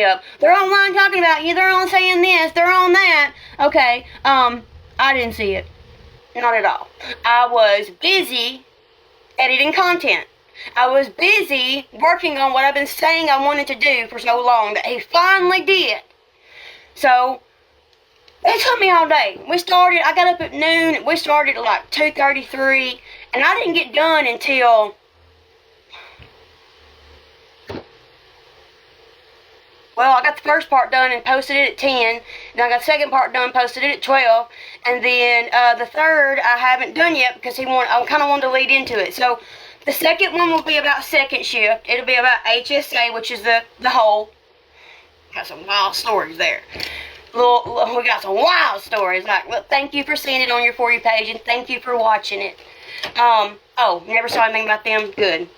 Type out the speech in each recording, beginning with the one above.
up. They're online talking about you. They're on saying this. They're on that. Okay. I didn't see it. Not at all. I was busy editing content. I was busy working on what I've been saying I wanted to do for so long that he finally did. So, it took me all day. I got up at noon. We started at like 2:33. And I didn't get done until... Well, I got the first part done and posted it at 10. Then I got the second part done, posted it at 12. And then the third I haven't done yet because I kind of wanted to lead into it. So, the second one will be about second shift. It'll be about HSA, which is the whole. Got some wild stories there. We got some wild stories. Like, look, thank you for seeing it on your For You page, and thank you for watching it. Oh, never saw anything about them. Good.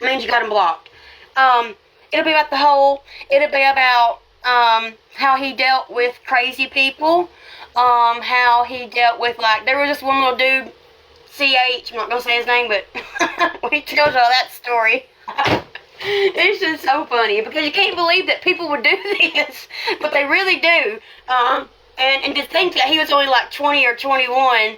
Means you got them blocked. It'll be about the whole. It'll be about how he dealt with crazy people. How he dealt with, like, there was this one little dude. CH, I'm not going to say his name, but he tells all that story. It's just so funny, because you can't believe that people would do this, but they really do. And to think that he was only like 20 or 21,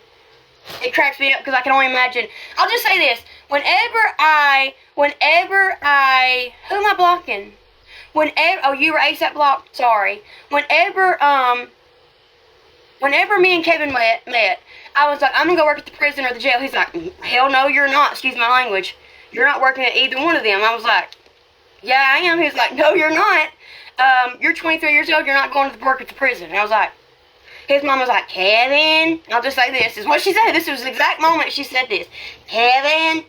it cracks me up, because I can only imagine. I'll just say this, whenever I, who am I blocking? Oh, you were ASAP blocked, sorry. Whenever me and Kevin met, I was like, I'm going to go work at the prison or the jail. He's like, hell no, you're not. Excuse my language. You're not working at either one of them. I was like, yeah, I am. He was like, no, you're not. You're 23 years old. You're not going to work at the prison. And I was like, his mom was like, Kevin, I'll just say this is what she said. This was the exact moment she said this. Kevin,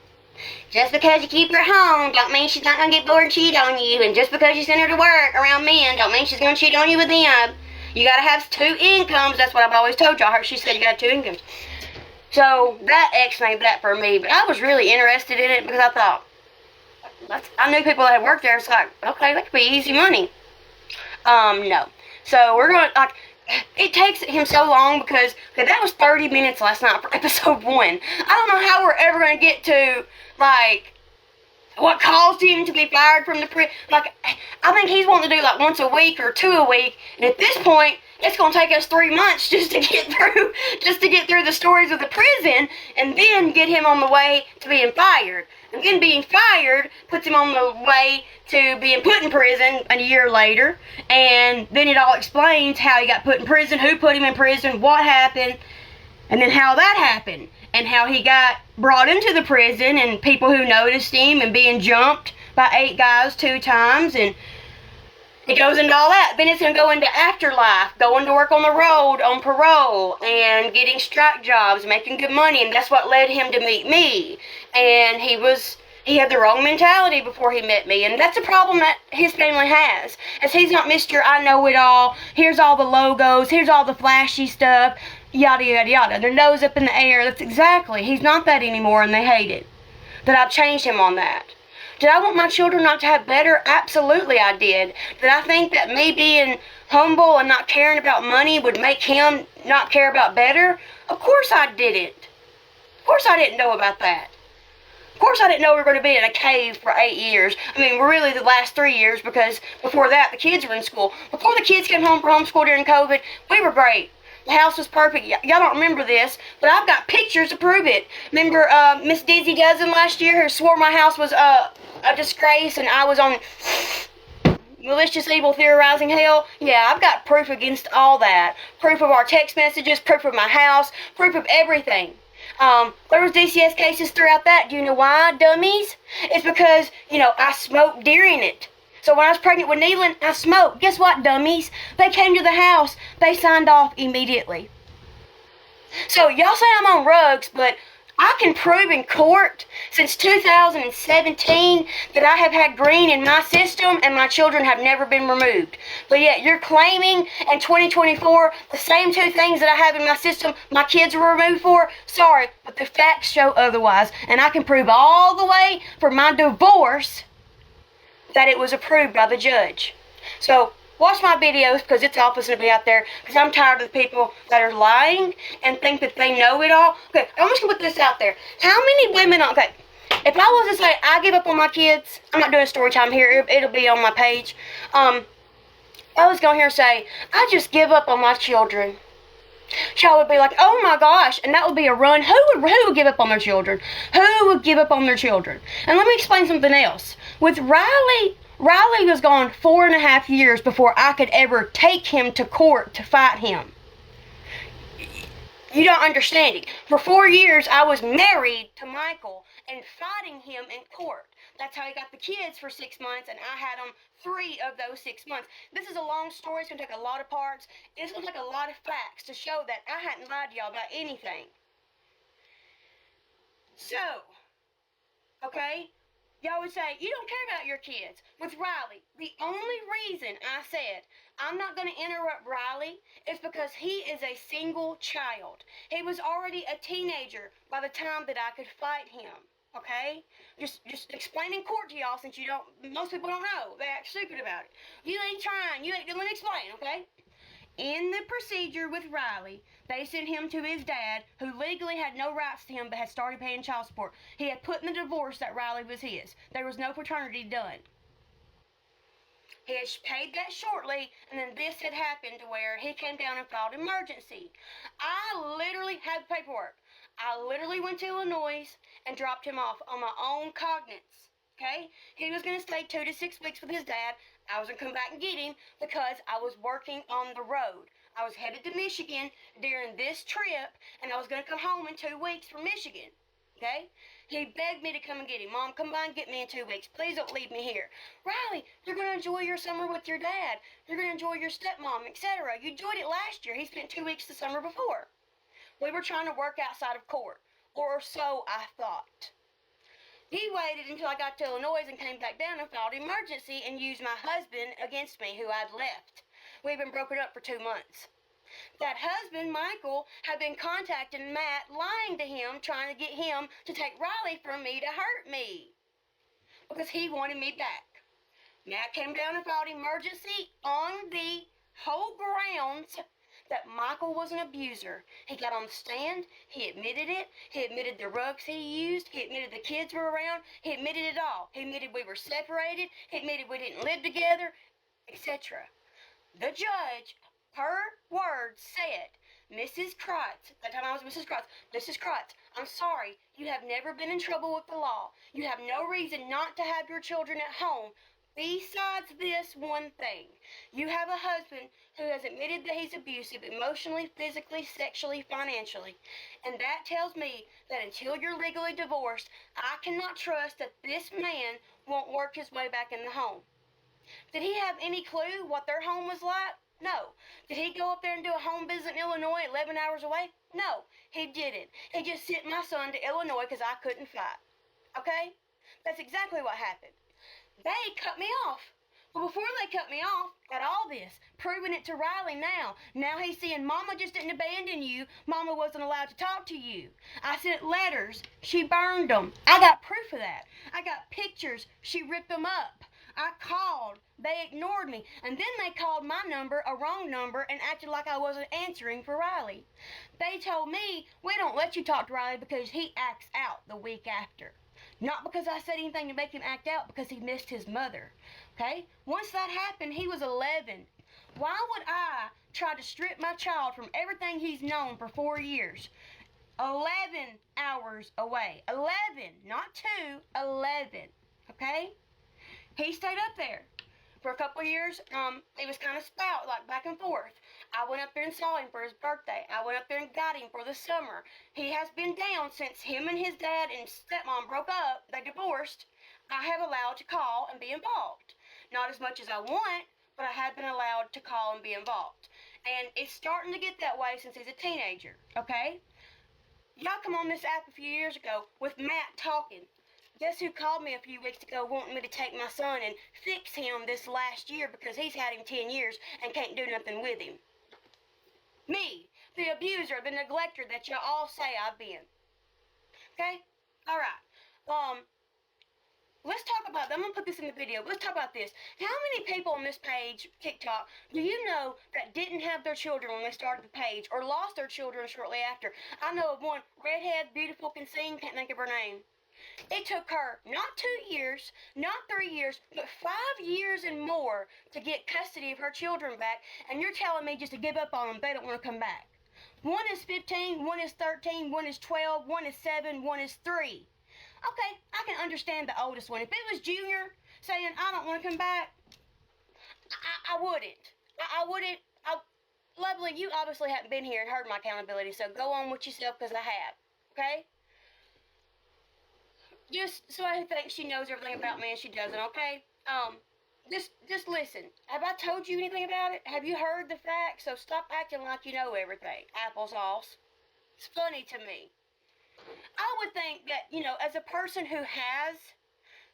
just because you keep her home don't mean she's not going to get bored and cheat on you. And just because you send her to work around men don't mean she's going to cheat on you with them. You gotta have 2 incomes. That's what I've always told y'all. She said you got 2 incomes. So that explained that for me. But I was really interested in it because I thought, I knew people that had worked there. It's like, okay, that could be easy money. No. So we're going to, like, it takes him so long because that was 30 minutes last night for episode 1. I don't know how we're ever going to get to, like, what caused him to be fired from the prison. Like, I think he's wanting to do like once a week or 2 a week. And at this point, it's going to take us 3 months just to get through the stories of the prison, and then get him on the way to being fired. And then being fired puts him on the way to being put in prison a year later. And then it all explains how he got put in prison, who put him in prison, what happened, and then how that happened. And how he got brought into the prison, and people who noticed him, and being jumped by 8 guys 2 times, and it goes into all that. Then it's going to go into afterlife, going to work on the road, on parole, and getting strike jobs, making good money, and that's what led him to meet me. And he had the wrong mentality before he met me, and that's a problem that his family has, as he's not Mr. I know it all, here's all the logos, here's all the flashy stuff, yada yada yada, their nose up in the air. That's exactly, he's not that anymore, and they hate it. That I've changed him on that. Did I want my children not to have better? Absolutely I did. Did I think that me being humble and not caring about money would make him not care about better? Of course I didn't. Of course I didn't know about that. Of course I didn't know we were going to be in a cave for 8 years. I mean, we're really the last 3 years, because before that the kids were in school. Before the kids came home from homeschool during COVID, we were great. The house was perfect. Y'all don't remember this, but I've got pictures to prove it. Remember Miss Dizzy Dozen last year, who swore my house was a disgrace and I was on malicious evil theorizing hell? Yeah, I've got proof against all that. Proof of our text messages, proof of my house, proof of everything. There was DCS cases throughout that. Do you know why, dummies? It's because, I smoked during it. So when I was pregnant with Neelan, I smoked. Guess what, dummies? They came to the house. They signed off immediately. So y'all say I'm on rugs, but I can prove in court since 2017 that I have had green in my system and my children have never been removed. But yet you're claiming in 2024 the same 2 things that I have in my system my kids were removed for? Sorry, but the facts show otherwise. And I can prove all the way for my divorce that it was approved by the judge. So watch my videos, because it's all supposed to be out there, because I'm tired of the people that are lying and think that they know it all. Okay, I'm just going to put this out there. How many women, okay, if I was to say I give up on my kids, I'm not doing story time here, it'll be on my page. I was going to hear say, I just give up on my children. Y'all would be like, oh my gosh, and that would be a run. Who would give up on their children? Who would give up on their children? And let me explain something else. With Riley was gone 4.5 years before I could ever take him to court to fight him. You don't understand it. For 4 years, I was married to Michael and fighting him in court. That's how he got the kids for 6 months, and I had them 3 of those 6 months. This is a long story. It's going to take a lot of parts. It's going to take a lot of facts to show that I hadn't lied to y'all about anything. So, okay, y'all would say, you don't care about your kids. With Riley, the only reason I said I'm not going to interrupt Riley is because he is a single child. He was already a teenager by the time that I could fight him. Okay? Just explain in court to y'all since most people don't know. They act stupid about it. You ain't trying. Let me explain, okay? In the procedure with Riley, they sent him to his dad, who legally had no rights to him but had started paying child support. He had put in the divorce that Riley was his. There was no paternity done. He had paid that shortly, and then this had happened to where he came down and filed emergency. I literally had paperwork. I literally went to Illinois and dropped him off on my own cognizance, okay? He was going to stay 2 to 6 weeks with his dad. I was going to come back and get him because I was working on the road. I was headed to Michigan during this trip, and I was going to come home in 2 weeks from Michigan, okay? He begged me to come and get him. Mom, come by and get me in 2 weeks. Please don't leave me here. Riley, you're going to enjoy your summer with your dad. You're going to enjoy your stepmom, etc. You enjoyed it last year. He spent 2 weeks the summer before. We were trying to work outside of court, or so I thought. He waited until I got to Illinois and came back down and filed emergency and used my husband against me, who I'd left. We'd been broken up for 2 months. That husband, Michael, had been contacting Matt, lying to him, trying to get him to take Riley from me to hurt me, because he wanted me back. Matt came down and filed emergency on the whole grounds that Michael was an abuser. He got on the stand. He admitted it. He admitted the rugs he used. He admitted the kids were around. He admitted it all. He admitted we were separated. He admitted we didn't live together, etc. The judge, her words, said, Mrs. Kreitz, that time I was Mrs. Kreitz, I'm sorry, you have never been in trouble with the law. You have no reason not to have your children at home. Besides this one thing, you have a husband who has admitted that he's abusive emotionally, physically, sexually, financially. And that tells me that until you're legally divorced, I cannot trust that this man won't work his way back in the home. Did he have any clue what their home was like? No. Did he go up there and do a home visit in Illinois 11 hours away? No, he didn't. He just sent my son to Illinois because I couldn't fight. Okay? That's exactly what happened. They cut me off. Well, before they cut me off, got all this, proving it to Riley now. Now he's seeing Mama just didn't abandon you. Mama wasn't allowed to talk to you. I sent letters. She burned them. I got proof of that. I got pictures. She ripped them up. I called. They ignored me. And then they called my number, a wrong number, and acted like I wasn't answering for Riley. They told me, we don't let you talk to Riley because he acts out the week after. Not because I said anything to make him act out, because he missed his mother. Okay? Once that happened, he was 11. Why would I try to strip my child from everything he's known for 4 years? 11 hours away. 11, not 2, 11. Okay? He stayed up there. For a couple of years, he was kind of spout, like back and forth. I went up there and saw him for his birthday. I went up there and got him for the summer. He has been down since him and his dad and stepmom broke up. They divorced. I have allowed to call and be involved. Not as much as I want, but I have been allowed to call and be involved. And it's starting to get that way since he's a teenager, okay? Y'all come on this app a few years ago with Matt talking. Guess who called me a few weeks ago wanting me to take my son and fix him this last year because he's had him 10 years and can't do nothing with him? Me, the abuser, the neglector that y'all all say I've been. Okay? Alright. Let's talk about, I'm going to put this in the video. Let's talk about this. How many people on this page, TikTok, do you know that didn't have their children when they started the page or lost their children shortly after? I know of one, redhead, beautiful, can sing, can't think of her name. It took her not 2 years, not 3 years, but 5 years and more to get custody of her children back, and you're telling me just to give up on them, they don't want to come back. One is 15, one is 13, one is 12, one is 7, one is 3. Okay, I can understand the oldest one. If it was Junior saying, I don't want to come back, I wouldn't. I wouldn't. Lovely, you obviously haven't been here and heard my accountability, so go on with yourself because I have. Okay? Just so I think she knows everything about me and she doesn't, okay? Just listen. Have I told you anything about it? Have you heard the facts? So stop acting like you know everything. Applesauce. It's funny to me. I would think that, as a person who has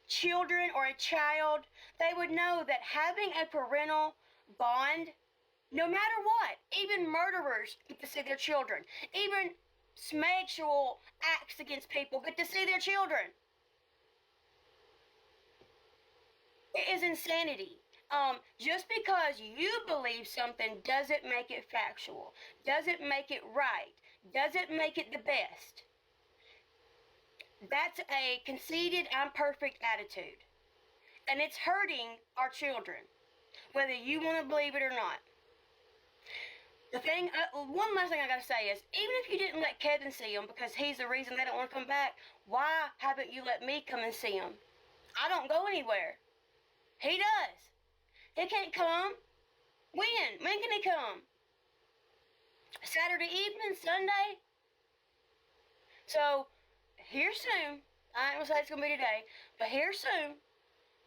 children or a child, they would know that having a parental bond, no matter what, even murderers get to see their children. Even sexual acts against people get to see their children. It is insanity. Just because you believe something doesn't make it factual, doesn't make it right, doesn't make it the best. That's a conceited, I'm perfect attitude. And it's hurting our children, whether you want to believe it or not. One last thing I gotta say is, even if you didn't let Kevin see them because he's the reason they don't want to come back, why haven't you let me come and see them? I don't go anywhere. He does. He can't come. When? When can he come? Saturday evening? Sunday? So, here soon, I ain't gonna say it's gonna be today, but here soon,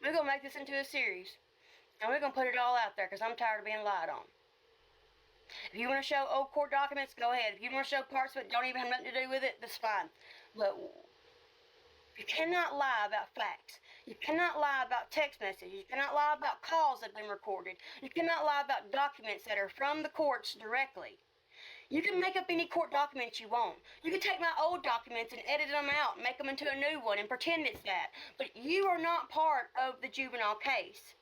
we're gonna make this into a series. And we're gonna put it all out there because I'm tired of being lied on. If you want to show old court documents, go ahead. If you want to show parts of it don't even have nothing to do with it, that's fine. But you cannot lie about facts. You cannot lie about text messages. You cannot lie about calls that have been recorded. You cannot lie about documents that are from the courts directly. You can make up any court documents you want. You can take my old documents and edit them out and make them into a new one and pretend it's that. But you are not part of the juvenile case.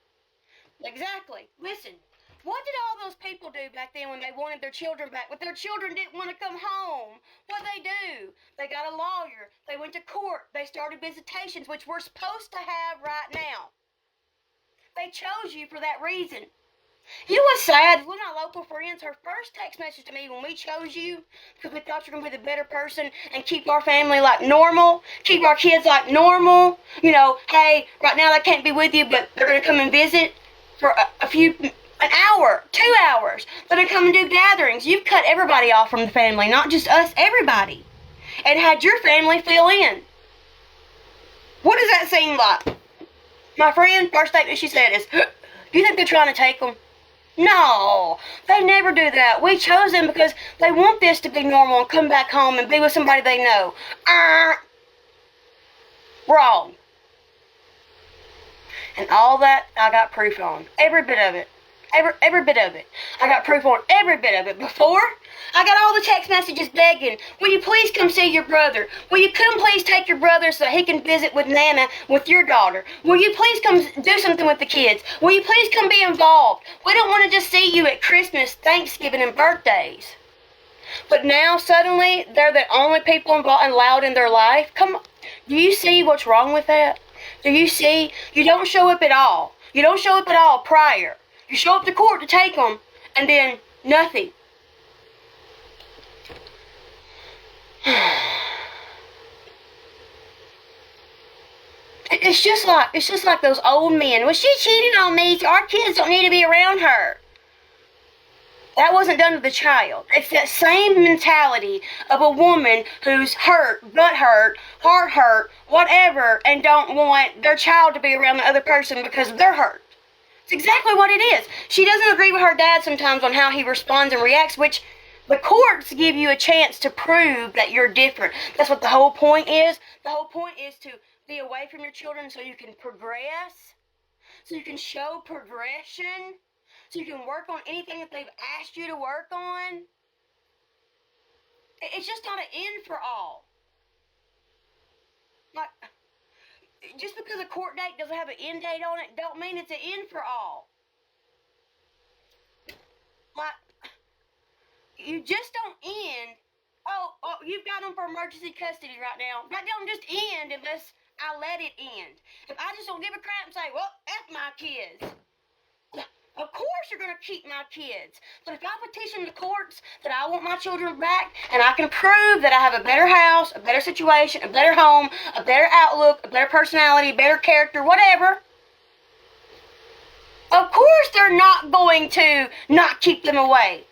Exactly. Listen. What did all those people do back then when they wanted their children back? But their children didn't want to come home. What'd they do? They got a lawyer. They went to court. They started visitations, which we're supposed to have right now. They chose you for that reason. You know what's sad? One of my local friends, her first text message to me when we chose you, because we thought you were going to be the better person and keep our family like normal, keep our kids like normal. Hey, right now they can't be with you, but they're going to come and visit for an hour, 2 hours. They're going to come and do gatherings. You've cut everybody off from the family, not just us, everybody. And had your family fill in. What does that seem like? My friend, first statement she said is, do you think they're trying to take them? No, they never do that. We chose them because they want this to be normal and come back home and be with somebody they know. Wrong. And all that, I got proof on. Every bit of it. Every bit of it. I got proof on every bit of it. Before, I got all the text messages begging, will you please come see your brother? Will you come please take your brother so he can visit with Nana, with your daughter? Will you please come do something with the kids? Will you please come be involved? We don't want to just see you at Christmas, Thanksgiving, and birthdays. But now, suddenly, they're the only people involved and allowed in their life? Come on. Do you see what's wrong with that? Do you see? You don't show up at all. You don't show up at all prior. You show up to court to take them, and then nothing. It's just like those old men. Well, she cheated on me, so our kids don't need to be around her. That wasn't done to the child. It's that same mentality of a woman who's hurt, butt hurt, heart hurt, whatever, and don't want their child to be around the other person because they're hurt. It's exactly what it is. She doesn't agree with her dad sometimes on how he responds and reacts, which the courts give you a chance to prove that you're different. That's what the whole point is. The whole point is to be away from your children so you can progress, so you can show progression, so you can work on anything that they've asked you to work on. It's just not an end for all. Like, just because a court date doesn't have an end date on it, don't mean it's an end for all. Like, you just don't end. Oh, you've got them for emergency custody right now. That don't just end unless I let it end. If I just don't give a crap and say, well, F my kids, of course you're going to keep my kids. But if I petition the courts that I want my children back, and I can prove that I have a better house, a better situation, a better home, a better outlook, a better personality, better character, whatever, of course they're not going to not keep them away.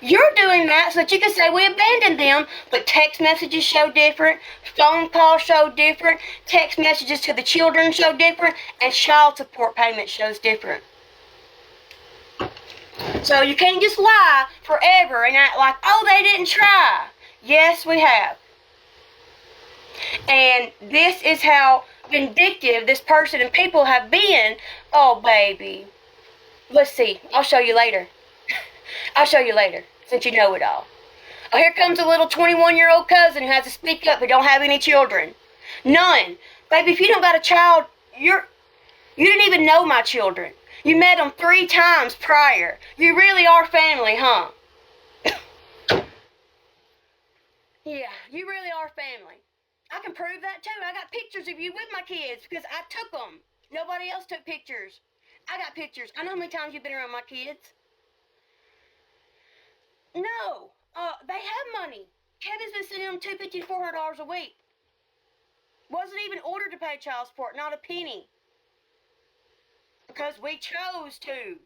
You're doing that so that you can say we abandoned them, but text messages show different, phone calls show different, text messages to the children show different, and child support payment shows different. So you can't just lie forever and act like, oh, they didn't try. Yes, we have. And this is how vindictive this person and people have been. Oh, baby. Let's see. I'll show you later. I'll show you later, since you know it all. Oh, here comes a little 21-year-old cousin who has to speak up who don't have any children. None. Baby, if you don't got a child, you didn't even know my children. You met them 3 times prior. You really are family, huh? Yeah, you really are family. I can prove that too. I got pictures of you with my kids because I took them. Nobody else took pictures. I got pictures. I know how many times you've been around my kids. No, they have money. Kevin's been sending them $250 to $400 a week. Wasn't even ordered to pay child support, not a penny. Because we chose to.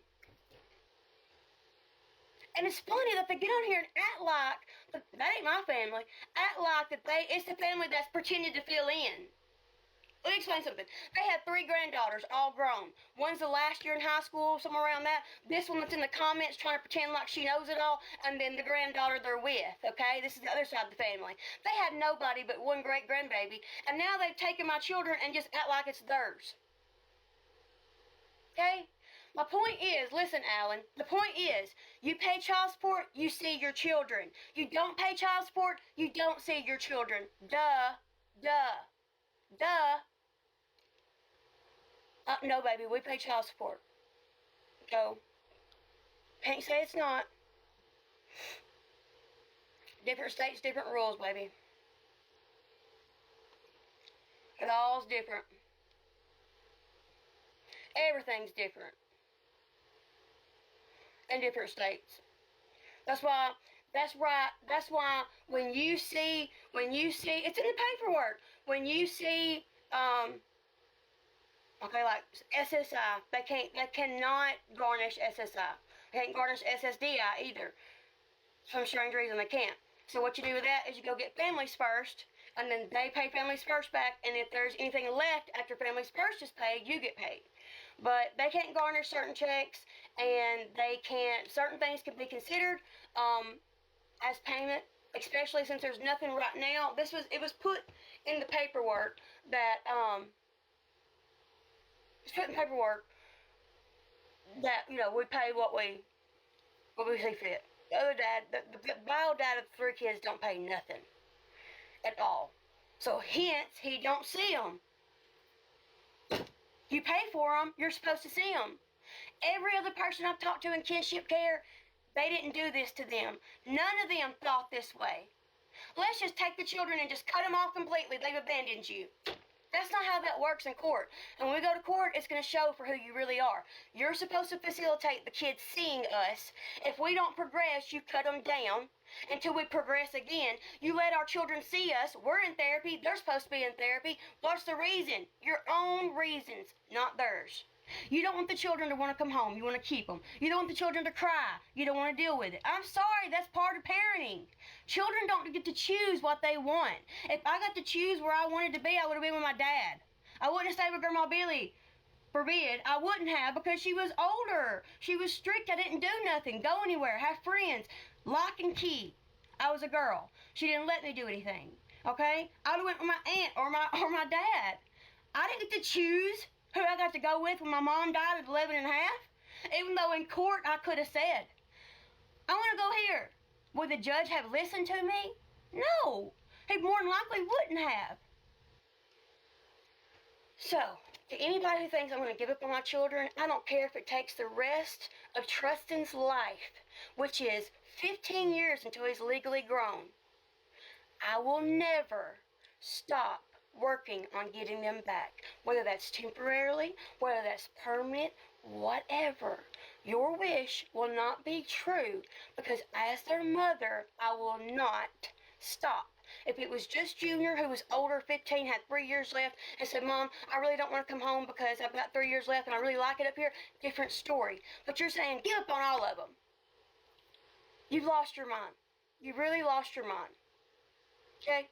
And it's funny that they get on here and act like, that ain't my family, act like that it's the family that's pretended to fill in. Let me explain something. They have 3 granddaughters, all grown. One's the last year in high school, somewhere around that. This one that's in the comments trying to pretend like she knows it all. And then the granddaughter they're with, okay? This is the other side of the family. They had nobody but one great-grandbaby. And now they've taken my children and just act like it's theirs. Okay? My point is, listen, Alan, the point is, you pay child support, you see your children. You don't pay child support, you don't see your children. Duh. Duh. Duh. No, baby, we pay child support. So, can't say it's not. Different states, different rules, baby. It all's different. Everything's different. In different states. That's why when you see, it's in the paperwork. When you see, okay, like SSI, they cannot garnish SSI. They can't garnish SSDI either. For some strange reason they can't. So what you do with that is you go get Families First, and then they pay Families First back, and if there's anything left after Families First is paid, you get paid. But they can't garnish certain checks, and certain things can be considered as payment, especially since there's nothing right now. It was put in the paperwork that, we pay what we see fit. The other dad, the bio dad of the 3 kids don't pay nothing at all. So hence, he don't see them. You pay for them, you're supposed to see them. Every other person I've talked to in kinship care, they didn't do this to them. None of them thought this way. Let's just take the children and just cut them off completely. They've abandoned you. That's not how that works in court. And when we go to court, it's going to show for who you really are. You're supposed to facilitate the kids seeing us. If we don't progress, you cut them down until we progress again. You let our children see us. We're in therapy. They're supposed to be in therapy. What's the reason? Your own reasons, not theirs. You don't want the children to want to come home. You want to keep them. You don't want the children to cry. You don't want to deal with it. I'm sorry. That's part of parenting. Children don't get to choose what they want. If I got to choose where I wanted to be, I would have been with my dad. I wouldn't have stayed with Grandma Billy. Forbid. I wouldn't have, because she was older. She was strict. I didn't do nothing. Go anywhere. Have friends. Lock and key. I was a girl. She didn't let me do anything. Okay? I would have went with my aunt or my dad. I didn't get to choose who I got to go with when my mom died at 11 and a half. Even though in court I could have said, I want to go here. Would the judge have listened to me? No. He more than likely wouldn't have. So, to anybody who thinks I'm going to give up on my children, I don't care if it takes the rest of Trustin's life, which is 15 years until he's legally grown. I will never stop working on getting them back. Whether that's temporarily, whether that's permanent, whatever. Your wish will not be true because as their mother, I will not stop. If it was just Junior, who was older, 15, had 3 years left, and said, Mom, I really don't want to come home because I've got 3 years left and I really like it up here, different story. But you're saying, give up on all of them. You've lost your mind. You really lost your mind. Okay?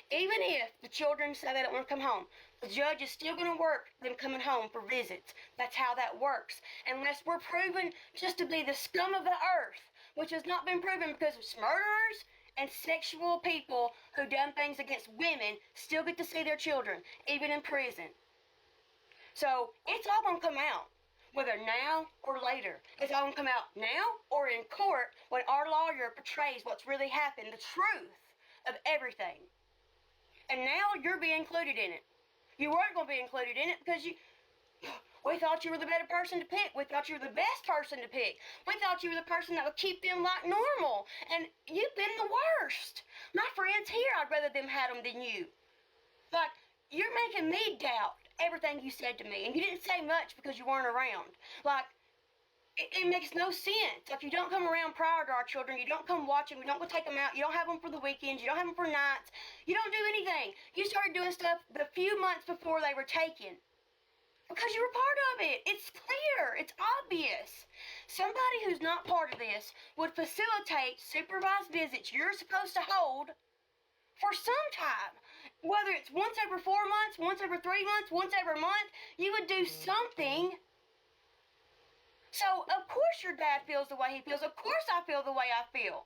Even if the children say they don't want to come home, the judge is still going to work them coming home for visits. That's how that works. Unless we're proven just to be the scum of the earth, which has not been proven because of murderers and sexual people who done things against women still get to see their children, even in prison. So it's all going to come out, whether now or later. It's all going to come out now or in court when our lawyer portrays what's really happened, the truth of everything. And now you're being included in it. You weren't going to be included in it because we thought you were the better person to pick. We thought you were the best person to pick. We thought you were the person that would keep them like normal. And you've been the worst. My friends here, I'd rather them had them than you. Like, you're making me doubt everything you said to me. And you didn't say much because you weren't around. Like, it makes no sense. Like, you don't come around prior to our children. You don't come watch them. You don't go take them out. You don't have them for the weekends. You don't have them for nights. You don't do anything. You started doing stuff the few months before they were taken. Because you were part of it. It's clear. It's obvious. Somebody who's not part of this would facilitate supervised visits you're supposed to hold for some time. Whether it's once every 4 months, once every 3 months, once every month, you would do something. So, of course your dad feels the way he feels. Of course I feel the way I feel.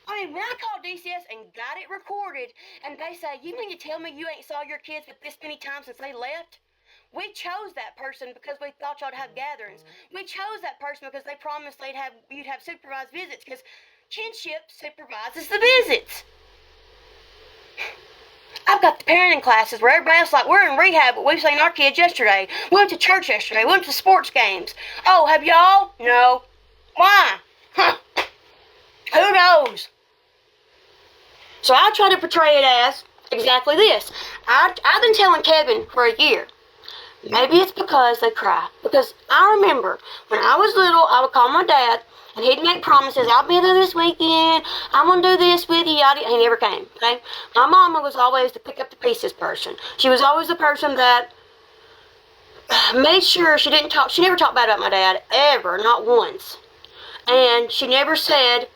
I mean, when I called DCS and got it recorded, and they say, you mean to tell me you ain't saw your kids but this many times since they left? We chose that person because we thought y'all'd have gatherings. We chose that person because they promised you'd have supervised visits, because kinship supervises the visits. I've got the parenting classes where everybody else like, we're in rehab, but we've seen our kids yesterday. We went to church yesterday. We went to sports games. Oh, have y'all? No. Why? Huh. Who knows? So I try to portray it as exactly this. I've been telling Kevin for a year. Maybe it's because they cry. Because I remember when I was little, I would call my dad, and he'd make promises. I'll be there this weekend. I'm going to do this with you. He never came. Okay? My mama was always the pick up the pieces person. She was always the person that made sure she didn't talk. She never talked bad about my dad, ever, not once. And she never said,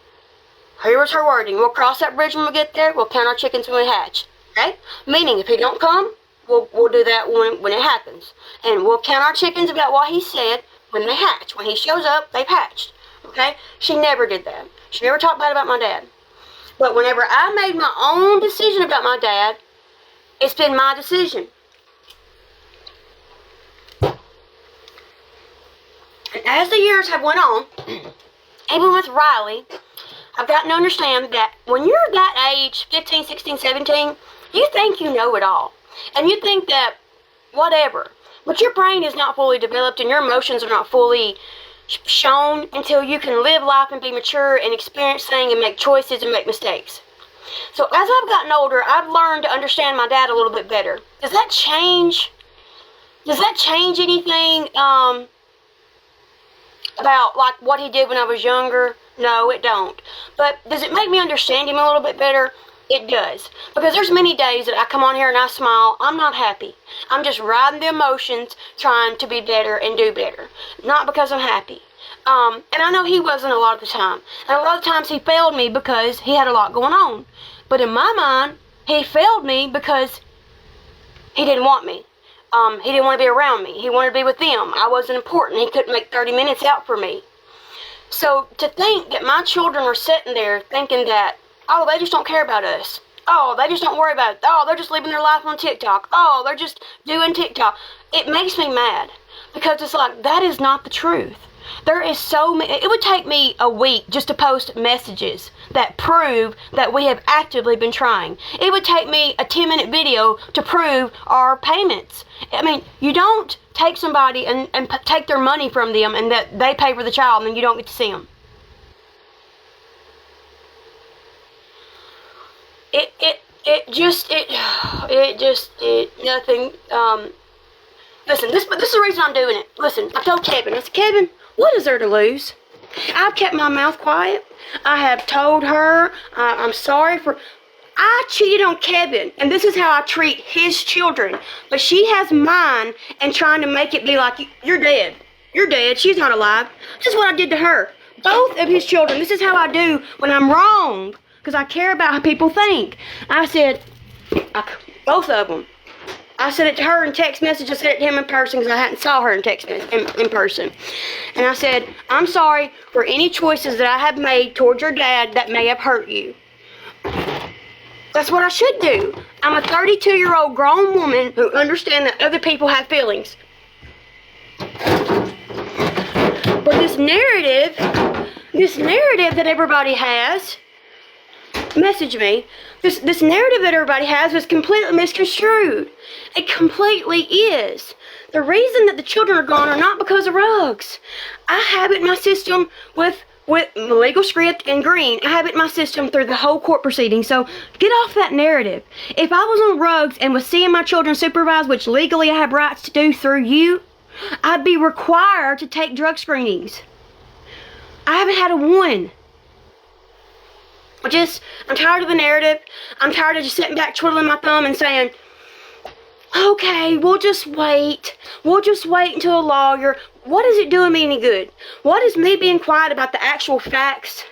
here was her wording, we'll cross that bridge when we get there. We'll count our chickens when we hatch. Okay? Meaning, if he don't come, we'll do that when it happens. And we'll count our chickens about what he said when they hatch. When he shows up, they've hatched. Okay? She never did that. She never talked bad about my dad. But whenever I made my own decision about my dad, it's been my decision. And as the years have went on, even with Riley, I've gotten to understand that when you're that age, 15, 16, 17, you think you know it all. And you think that whatever. But your brain is not fully developed and your emotions are not fully shown until you can live life and be mature and experience things and make choices and make mistakes. So as I've gotten older, I've learned to understand my dad a little bit better. Does that change anything about like what he did when I was younger? No, it don't. But does it make me understand him a little bit better? It does. Because there's many days that I come on here and I smile. I'm not happy. I'm just riding the emotions, trying to be better and do better. Not because I'm happy. And I know he wasn't a lot of the time. And a lot of times he failed me because he had a lot going on. But in my mind, he failed me because he didn't want me. He didn't want to be around me. He wanted to be with them. I wasn't important. He couldn't make 30 minutes out for me. So to think that my children are sitting there thinking that, oh, they just don't care about us. Oh, they just don't worry about it. Oh, they're just living their life on TikTok. Oh, they're just doing TikTok. It makes me mad because it's like, that is not the truth. There is so many. It would take me a week just to post messages that prove that we have actively been trying. It would take me a 10-minute video to prove our payments. I mean, you don't take somebody and take their money from them and that they pay for the child and then you don't get to see them. nothing. Listen, this is the reason I'm doing it. Listen, I told Kevin, I said, Kevin, what is there to lose? I've kept my mouth quiet. I have told her I'm sorry for... I cheated on Kevin, and this is how I treat his children. But she has mine and trying to make it be like, you're dead. You're dead. She's not alive. This is what I did to her. Both of his children. This is how I do when I'm wrong, because I care about how people think. I said, both of them. I said it to her in text message. I said it to him in person because I hadn't saw her in text in person. And I said, I'm sorry for any choices that I have made towards your dad that may have hurt you. That's what I should do. I'm a 32-year-old grown woman who understands that other people have feelings. But this narrative that everybody has, message me, this narrative that everybody has was completely misconstrued. It completely is. The reason that the children are gone are not because of rugs. I have it in my system with legal script and green. I have it in my system through the whole court proceeding. So get off that narrative. If I was on rugs and was seeing my children supervised, which legally I have rights to do through you, I'd be required to take drug screenings. I haven't had a one. I'm tired of the narrative. I'm tired of just sitting back twiddling my thumb and saying, okay, we'll just wait. We'll just wait until a lawyer. What is it doing me any good? What is me being quiet about the actual facts?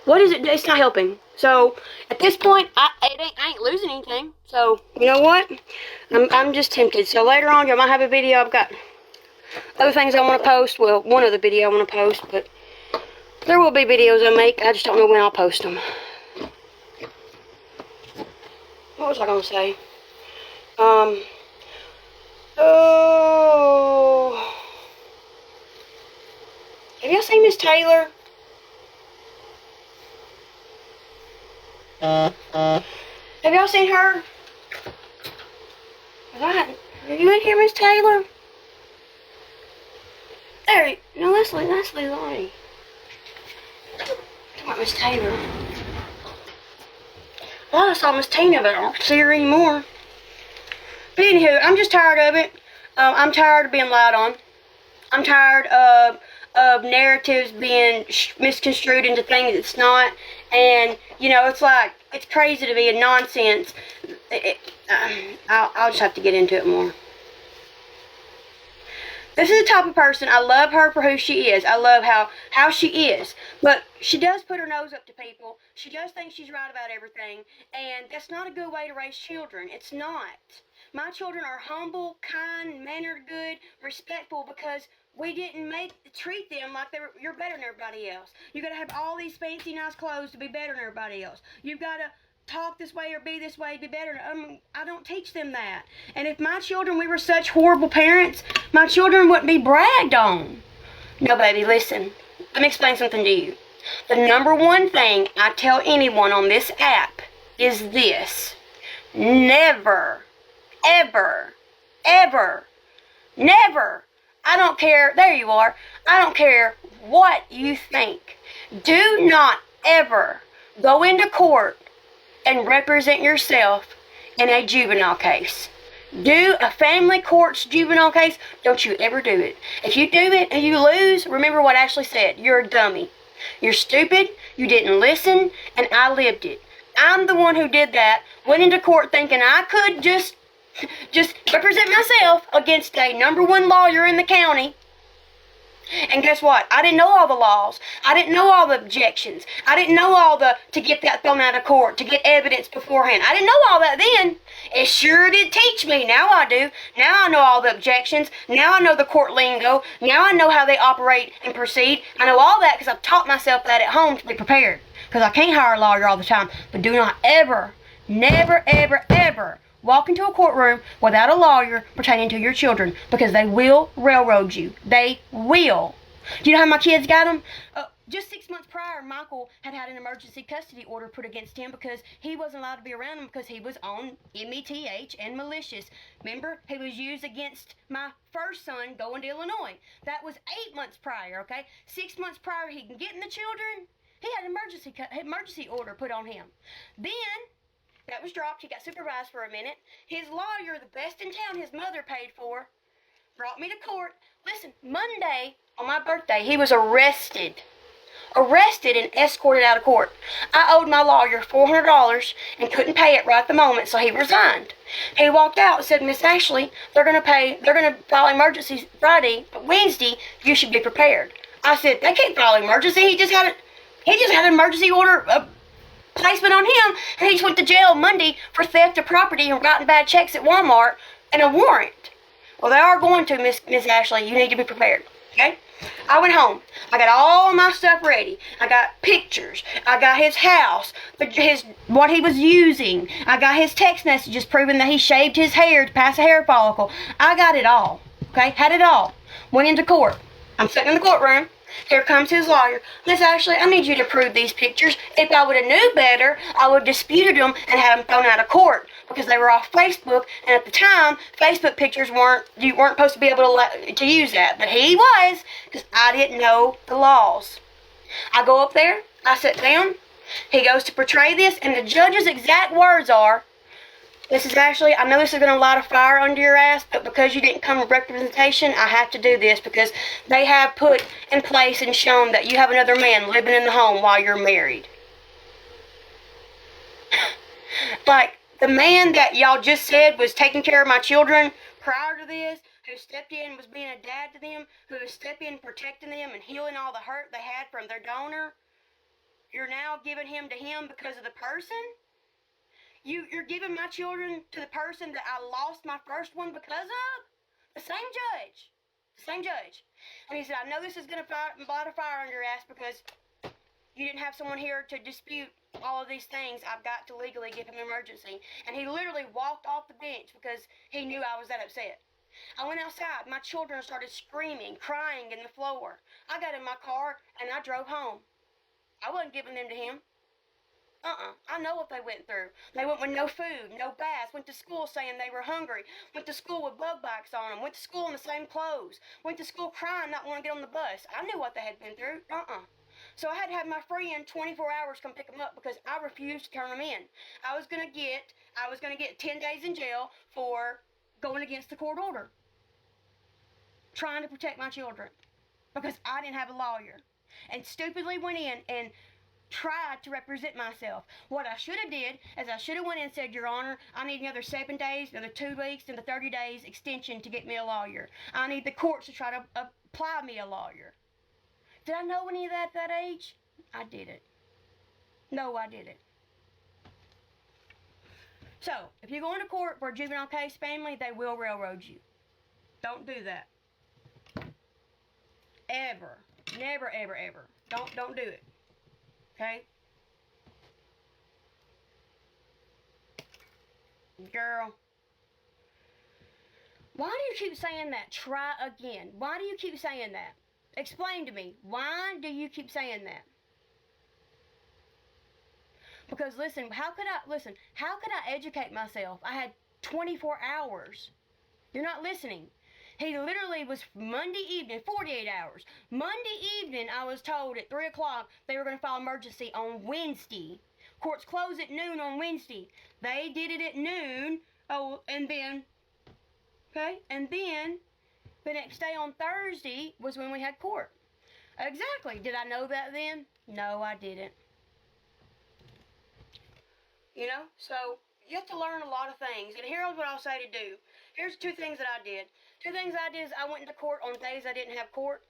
What is it? It's not helping. So, at this point, I ain't losing anything. So, you know what? I'm just tempted. So, later on, you might have a video. I've got other things I want to post. Well, one other video I want to post, but there will be videos I make. I just don't know when I'll post them. What was I going to say? Oh. Have y'all seen Miss Taylor? Have y'all seen her? Are you in here, Miss Taylor? There, no, Leslie Lonnie. Come on, Miss Taylor. Well, I saw Miss Tina, but I don't see her anymore. But anywho, I'm just tired of it. I'm tired of being lied on. I'm tired of narratives being misconstrued into things it's not. And, you know, it's like, it's crazy to me and nonsense. I'll just have to get into it more. This is the type of person, I love her for who she is. I love how she is. But she does put her nose up to people. She does think she's right about everything. And that's not a good way to raise children. It's not. My children are humble, kind, mannered, good, respectful, because we didn't treat them like you're better than everybody else. You gotta have all these fancy, nice clothes to be better than everybody else. You've gotta talk this way or be this way to be better. I don't teach them that. And if my children, we were such horrible parents, my children wouldn't be bragged on. No, baby, listen. Let me explain something to you. The number one thing I tell anyone on this app is this. Never, ever, ever, never, I don't care, there you are, I don't care what you think. Do not ever go into court and represent yourself in a juvenile case. Do a family court's juvenile case. Don't you ever do it. If you do it and you lose, remember what Ashley said. You're a dummy. You're stupid. You didn't listen, and I lived it. I'm the one who did that. Went into court thinking I could just represent myself against a #1 lawyer in the county. And guess what? I didn't know all the laws. I didn't know all the objections. I didn't know to get that thrown out of court, to get evidence beforehand. I didn't know all that then. It sure did teach me. Now I do. Now I know all the objections. Now I know the court lingo. Now I know how they operate and proceed. I know all that because I've taught myself that at home to be prepared. Because I can't hire a lawyer all the time. But do not ever, never, ever, ever walk into a courtroom without a lawyer pertaining to your children, because they will railroad you. They will. Do you know how my kids got them? Just 6 months prior, Michael had an emergency custody order put against him because he wasn't allowed to be around him because he was on METH and malicious. Remember, he was used against my first son going to Illinois. That was 8 months prior, okay? 6 months prior, he can get in the children. He had an emergency order put on him. Then That was dropped. He got supervised for a minute. His lawyer, the best in town, his mother paid for, brought me to court. Listen, Monday, on my birthday, he was arrested and escorted out of court. I owed my lawyer $400 and couldn't pay it right at the moment, so he resigned. He walked out and said, Miss Ashley, they're going to file emergency Friday, but Wednesday, you should be prepared. I said, they can't file emergency. He just had an emergency order placement on him, and he just went to jail Monday for theft of property and writing bad checks at Walmart and a warrant. Well, they are going to, Miss Ashley. You need to be prepared. Okay? I went home. I got all my stuff ready. I got pictures. I got his house, what he was using. I got his text messages proving that he shaved his hair to pass a hair follicle. I got it all. Okay? Had it all. Went into court. I'm sitting in the courtroom. Here comes his lawyer. Miss Ashley, I need you to prove these pictures. If I would have knew better, I would have disputed them and had them thrown out of court because they were off Facebook. And at the time, Facebook pictures you weren't supposed to be able to use that. But he was, because I didn't know the laws. I go up there. I sit down. He goes to portray this, and the judge's exact words are, Mrs. Ashley, I know this is going to light a fire under your ass, but because you didn't come with representation, I have to do this because they have put in place and shown that you have another man living in the home while you're married. Like, the man that y'all just said was taking care of my children prior to this, who stepped in and was being a dad to them, who was stepping in protecting them and healing all the hurt they had from their donor, you're now giving him to him because of the person? You're giving my children to the person that I lost my first one because of? The same judge. The same judge. And he said, I know this is going to light a fire under your ass because you didn't have someone here to dispute all of these things. I've got to legally give him emergency. And he literally walked off the bench because he knew I was that upset. I went outside. My children started screaming, crying in the floor. I got in my car and I drove home. I wasn't giving them to him. I know what they went through. They went with no food, no baths, went to school saying they were hungry, went to school with bug bites on them, went to school in the same clothes, went to school crying, not wanting to get on the bus. I knew what they had been through. So I had to have my friend 24 hours come pick them up because I refused to turn them in. I was going to get 10 days in jail for going against the court order, trying to protect my children because I didn't have a lawyer, and stupidly went in and tried to represent myself. What I should have did is I should have went in and said, Your Honor, I need another 7 days, another 2 weeks, and the 30 days extension to get me a lawyer. I need the courts to try to apply me a lawyer. Did I know any of that at that age? I didn't. No, I didn't. So, if you go into court for a juvenile case family, they will railroad you. Don't do that. Ever. Never, ever, ever. Don't do it. Okay? Girl. Why do you keep saying that? Try again. Why do you keep saying that? Explain to me. Why do you keep saying that? Because how could I educate myself? I had 24 hours. You're not listening. He literally was Monday evening, 48 hours. Monday evening, I was told at 3 o'clock they were going to file emergency on Wednesday. Courts close at noon on Wednesday. They did it at noon. And then the next day on Thursday was when we had court. Exactly. Did I know that then? No, I didn't. So you have to learn a lot of things. And here's what I'll say to do. Here's 2 things that I did. 2 things I did is I went into court on days I didn't have court.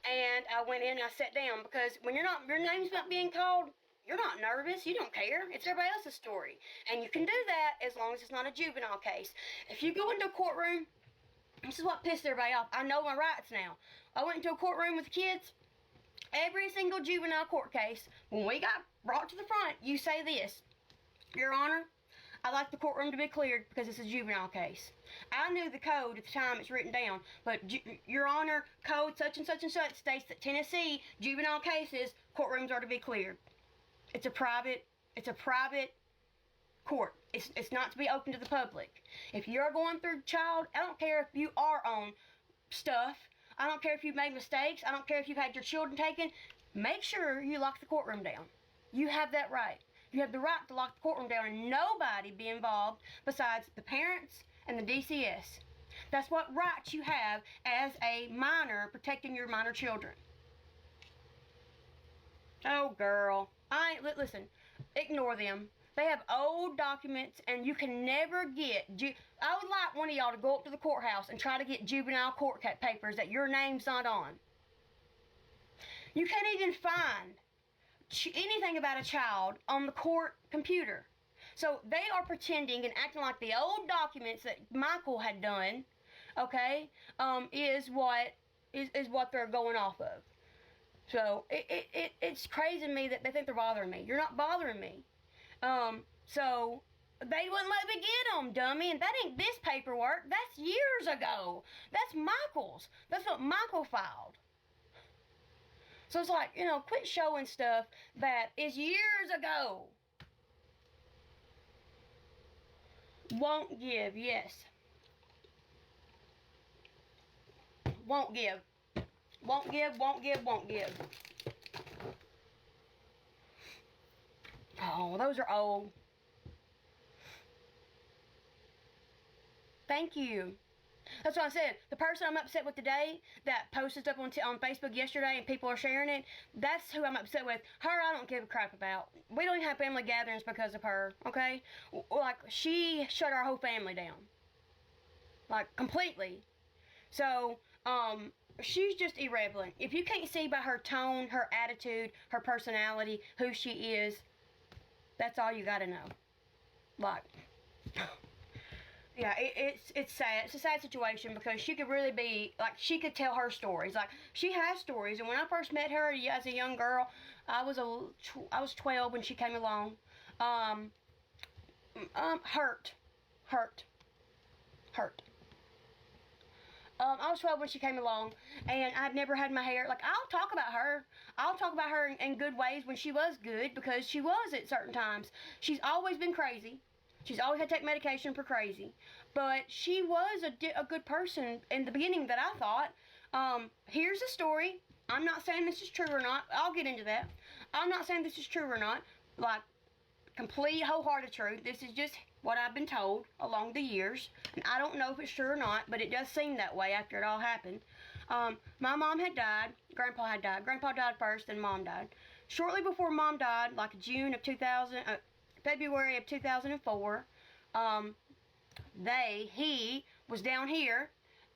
And I went in and I sat down because when your name's not being called, you're not nervous. You don't care. It's everybody else's story. And you can do that as long as it's not a juvenile case. If you go into a courtroom, this is what pissed everybody off. I know my rights now. I went into a courtroom with kids. Every single juvenile court case, when we got brought to the front, you say this, Your Honor, I'd like the courtroom to be cleared because it's a juvenile case. I knew the code at the time it's written down, but Your Honor, code such and such and such states that Tennessee juvenile cases, courtrooms are to be cleared. It's a private court. It's not to be open to the public. If you're going through child, I don't care if you are on stuff. I don't care if you've made mistakes. I don't care if you've had your children taken. Make sure you lock the courtroom down. You have that right. You have the right to lock the courtroom down and nobody be involved besides the parents and the DCS. That's what rights you have as a minor, protecting your minor children. Oh, girl. Listen, ignore them. They have old documents, and you can never get... I would like one of y'all to go up to the courthouse and try to get juvenile court papers that your name's not on. You can't even find anything about a child on the court computer. So they are pretending and acting like the old documents that Michael had done, okay, is what they're going off of. So it's crazy to me that they think they're bothering me. You're not bothering me. So they wouldn't let me get them, dummy. And that ain't this paperwork. That's years ago. That's Michael's. That's what Michael filed. So it's like, quit showing stuff that is years ago. Won't give, yes. Won't give. Won't give, won't give, won't give. Oh, those are old. Thank you. That's what I said. The person I'm upset with today that posted stuff on Facebook yesterday and people are sharing it, that's who I'm upset with. Her, I don't give a crap about. We don't even have family gatherings because of her, okay? Like, she shut our whole family down. Like, completely. So, she's just irrelevant. If you can't see by her tone, her attitude, her personality, who she is, that's all you gotta know. Like... Yeah, it's sad. It's a sad situation because she could really be, like, she could tell her stories. Like, she has stories. And when I first met her as a young girl, I was 12 when she came along. Hurt. I was 12 when she came along, and I'd never had my hair. Like, I'll talk about her. I'll talk about her in good ways when she was good, because she was at certain times. She's always been crazy. She's always had to take medication for crazy. But she was a good person in the beginning that I thought. Here's a story. I'm not saying this is true or not. I'll get into that. I'm not saying this is true or not. Like, complete, wholehearted truth. This is just what I've been told along the years. And I don't know if it's true or not, but it does seem that way after it all happened. My mom had died. Grandpa had died. Grandpa died first, and Mom died. Shortly before Mom died, like February of 2004, he was down here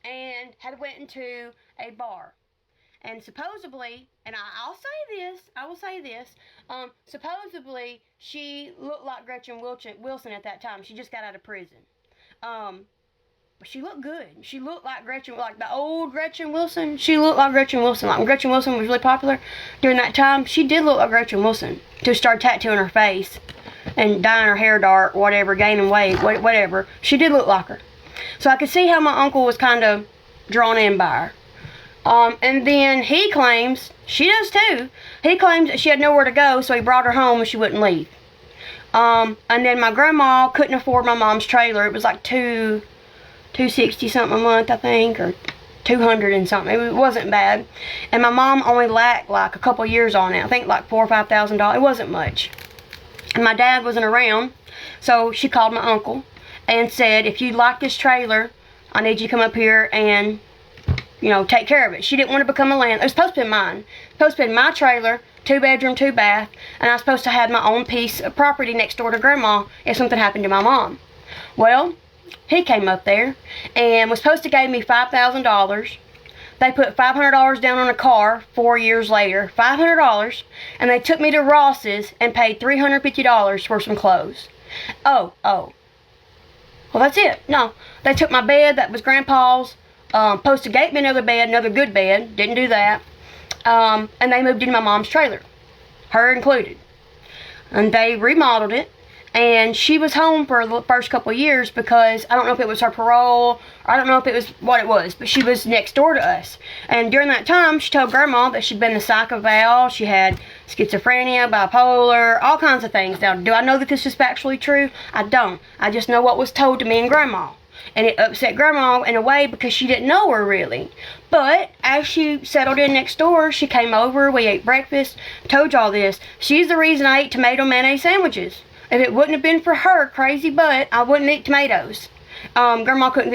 and had went into a bar. And supposedly, and I will say this, supposedly she looked like Gretchen Wilson at that time. She just got out of prison. But she looked good. She looked like Gretchen, like the old Gretchen Wilson. She looked like Gretchen Wilson. Like when Gretchen Wilson was really popular during that time, she did look like Gretchen Wilson. To start tattooing her face and dyeing her hair dark, whatever, gaining weight, whatever. She did look like her. So I could see how my uncle was kind of drawn in by her. And then he claims, she does too, he claims that she had nowhere to go, so he brought her home and she wouldn't leave. And then my grandma couldn't afford my mom's trailer. It was like $260 something a month, I think, or $200 and something. It wasn't bad. And my mom only lacked like a couple years on it. I think like $4,000 or $5,000. It wasn't much. And my dad wasn't around, so she called my uncle and said, if you like this trailer, I need you to come up here and, take care of it. She didn't want to become a landlord. It was supposed to be mine. It was supposed to be my trailer, 2-bedroom, 2-bath, and I was supposed to have my own piece of property next door to Grandma if something happened to my mom. Well, he came up there and was supposed to give me $5,000. They put $500 down on a car 4 years later, $500, and they took me to Ross's and paid $350 for some clothes. Oh. Well, that's it. No, they took my bed that was Grandpa's, supposed to gave me another bed, another good bed, didn't do that, and they moved into my mom's trailer, her included. And they remodeled it. And she was home for the first couple of years because I don't know if it was her parole, or I don't know if it was what it was, but she was next door to us. And during that time, she told Grandma that she'd been the psych eval, she had schizophrenia, bipolar, all kinds of things. Now, do I know that this is factually true? I don't. I just know what was told to me and Grandma. And it upset Grandma in a way because she didn't know her really. But as she settled in next door, she came over, we ate breakfast, told y'all this. She's the reason I ate tomato mayonnaise sandwiches. If it wouldn't have been for her crazy butt, I wouldn't eat tomatoes. Grandma couldn't